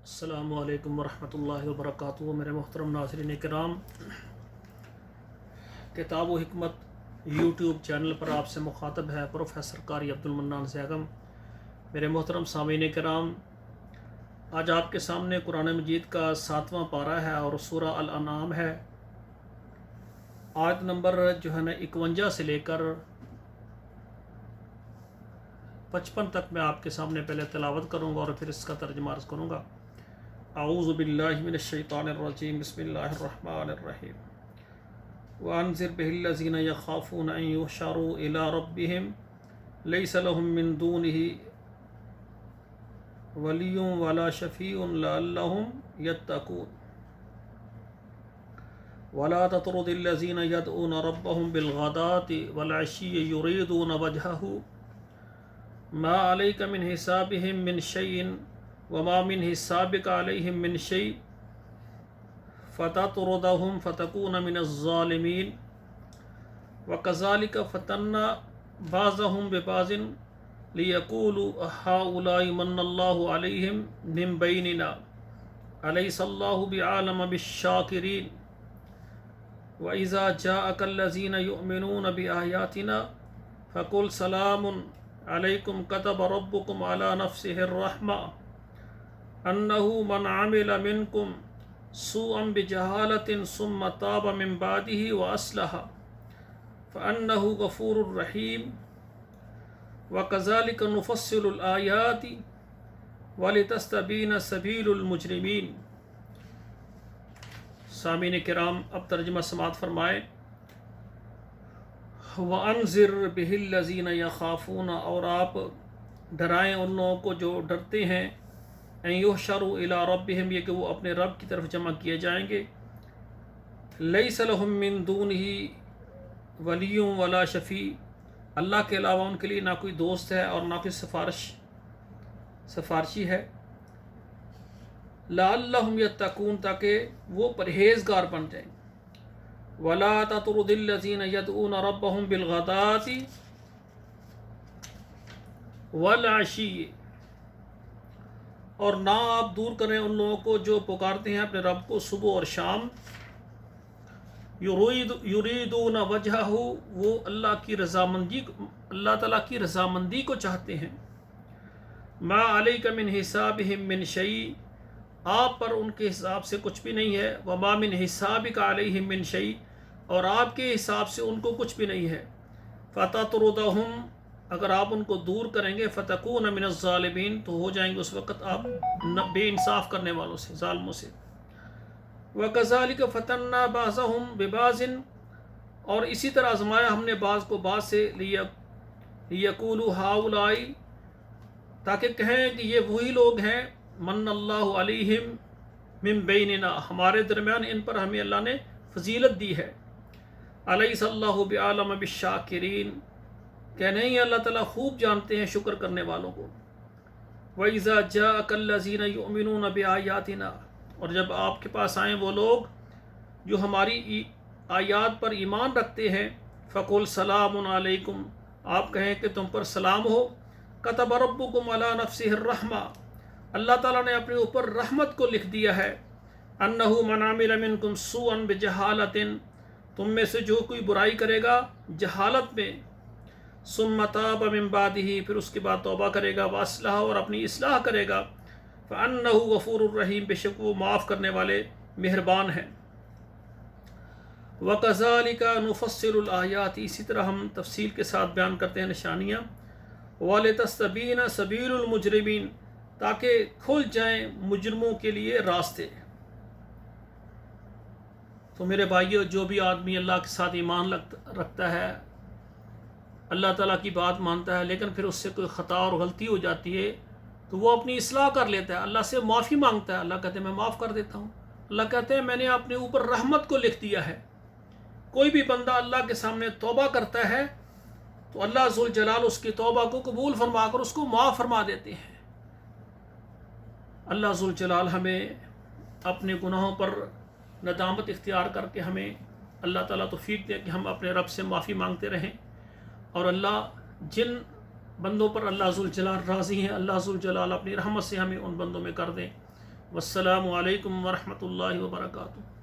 السلام علیکم ورحمۃ اللہ وبرکاتہ۔ میرے محترم ناظرین کرام، کتاب و حکمت یوٹیوب چینل پر آپ سے مخاطب ہے پروفیسر قاری عبدالمنان زیغم۔ میرے محترم سامعین کرام، آج آپ کے سامنے قرآن مجید کا 7واں پارہ ہے اور سورہ الانعام ہے۔ آیت نمبر 51 سے لے کر 55 تک میں آپ کے سامنے پہلے تلاوت کروں گا اور پھر اس کا ترجمہ عرض کروں گا۔ اعوذ باللہ من الشیطان الرجیم، بسم اللہ الرحمن الرحیم۔ وانذر به الذین یخافون ان یحشروا الی ربہم لیس لهم من دونہ ولی ولا شفیع لعلهم یتقون ولا تطرد الذین یدعون ربهم بالغداة والعشی یریدون وجہہ ما علیک من حسابهم من شیء وما من حسابک علیہم من شیء فتطردهم فتکون من الظالمین وکذالک فتنا بعضهم ببعض لیقولوا ہؤلاء من اللہ علیہم من بیننا الیس اللہ بعالم بالشاکرین وَإِذَا جَاءَكَ الَّذِينَ يُؤْمِنُونَ بِآيَاتِنَا فَقُلْ سَلَامٌ عَلَيْكُمْ كَتَبَ رَبُّكُمْ عَلَى نَفْسِهِ الرَّحْمَةَ أَنَّهُ مَنْ عَمِلَ مِنْكُمْ سُوءًا بِجَهَالَةٍ ثُمَّ تَابَ مِنْ بَعْدِهِ وَأَصْلَحَ فَأَنَّهُ غَفُورٌ رَحِيمٌ وَكَذَلِكَ نُفَصِّلُ الْآيَاتِ وَلِتَسْتَبِينَ سَبِيلُ الْمُجْرِمِينَ۔ سامعین کرام، اب ترجمہ سماعت فرمائے۔ وَأَنذِرْ بِهِ الَّذِينَ يَخَافُونَ، اور آپ ڈرائیں ان لوگوں کو جو ڈرتے ہیں، ان یحشروا الی ربہم، یہ کہ وہ اپنے رب کی طرف جمع کیے جائیں گے، لیس لہم من دونہ ولی ولا شفیع، اللہ کے علاوہ ان کے لیے نہ کوئی دوست ہے اور نہ کوئی سفارشی ہے، لعلہم یتقون، تاکہ وہ پرہیزگار بن جائیں، ولا تطرد الذین یدعون ربہم بالغداة والعشی، اور نہ آپ دور کریں ان لوگوں کو جو پکارتے ہیں اپنے رب کو صبح اور شام، یریدون وجہہ، وہ اللہ تعالیٰ کی رضامندی کو چاہتے ہیں، ما علیک من حسابہم من شیء، آپ پر ان کے حساب سے کچھ بھی نہیں ہے، وما من حسابک علیہم من شیء، اور آپ کے حساب سے ان کو کچھ بھی نہیں ہے، فتطردہم، اگر آپ ان کو دور کریں گے، فتکون من الظالمین، تو ہو جائیں گے اس وقت آپ بے انصاف کرنے والوں سے، ظالموں سے، وَكَذَلِكَ فَتَنَّا بَعْضَهُمْ بِبَعْضٍ، اور اسی طرح آزمایا ہم نے بعض کو بعض سے، لِيَقُولُوا هَؤُلَاءِ، تاکہ کہیں کہ یہ وہی لوگ ہیں، من اللہ علیہم من بیننا، ہمارے درمیان ان پر ہمیں اللہ نے فضیلت دی ہے، الیس اللہ بعالم بالشاکرین، کہ نہیں اللہ تعالیٰ خوب جانتے ہیں شکر کرنے والوں کو، وَإِذَا جَاءَكَ الَّذِينَ يُؤْمِنُونَ بِآيَاتِنَا، اور جب آپ کے پاس آئیں وہ لوگ جو ہماری آیات پر ایمان رکھتے ہیں، فَقُلْ سَلَامٌ عَلَيْكُمْ، آپ کہیں کہ تم پر سلام ہو، كَتَبَ رَبُّكُمْ عَلَى نَفْسِهِ الرَّحْمَةَ، اللہ تعالیٰ نے اپنے اوپر رحمت کو لکھ دیا ہے، أَنَّهُ مَنْ عَمِلَ مِنْكُمْ سُوءًا بِجَهَالَةٍ، تم میں سے جو کوئی برائی کرے گا جہالت میں، ثُمَّ تَابَ مِنْ بَعْدِهِ، پھر اس کے بعد توبہ کرے گا، وَأَصْلَحَ، اور اپنی اصلاح کرے گا، فَأَنَّهُ غَفُورٌ رَحِيمٌ، بے شک وہ معاف کرنے والے مہربان ہیں، وَكَذَلِكَ نُفَصِّلُ الْآيَاتِ، اسی طرح ہم تفصیل کے ساتھ بیان کرتے ہیں نشانیاں، وَلِتَسْتَبِينَ سَبِيلُ الْمُجْرِمِينَ، تاکہ کھل جائیں مجرموں کے لیے راستے۔ تو میرے بھائیو، جو بھی آدمی اللہ کے ساتھ ایمان رکھتا ہے، اللہ تعالیٰ کی بات مانتا ہے، لیکن پھر اس سے کوئی خطا اور غلطی ہو جاتی ہے تو وہ اپنی اصلاح کر لیتا ہے، اللہ سے معافی مانگتا ہے، اللہ کہتے ہیں میں معاف کر دیتا ہوں، اللہ کہتے ہیں میں نے اپنے اوپر رحمت کو لکھ دیا ہے۔ کوئی بھی بندہ اللہ کے سامنے توبہ کرتا ہے تو اللہ ذوالجلال اس کی توبہ کو قبول فرما کر اس کو معاف فرما دیتے ہیں۔ اللہ ذوالجلال ہمیں اپنے گناہوں پر ندامت اختیار کر کے ہمیں اللہ تعالیٰ توفیق دے کہ ہم اپنے رب سے معافی مانگتے رہیں، اور اللہ جن بندوں پر اللہ ذوالجلال راضی ہیں، اللہ ذوالجلال اپنی رحمت سے ہمیں ان بندوں میں کر دیں۔ والسلام علیکم ورحمۃ اللہ وبرکاتہ۔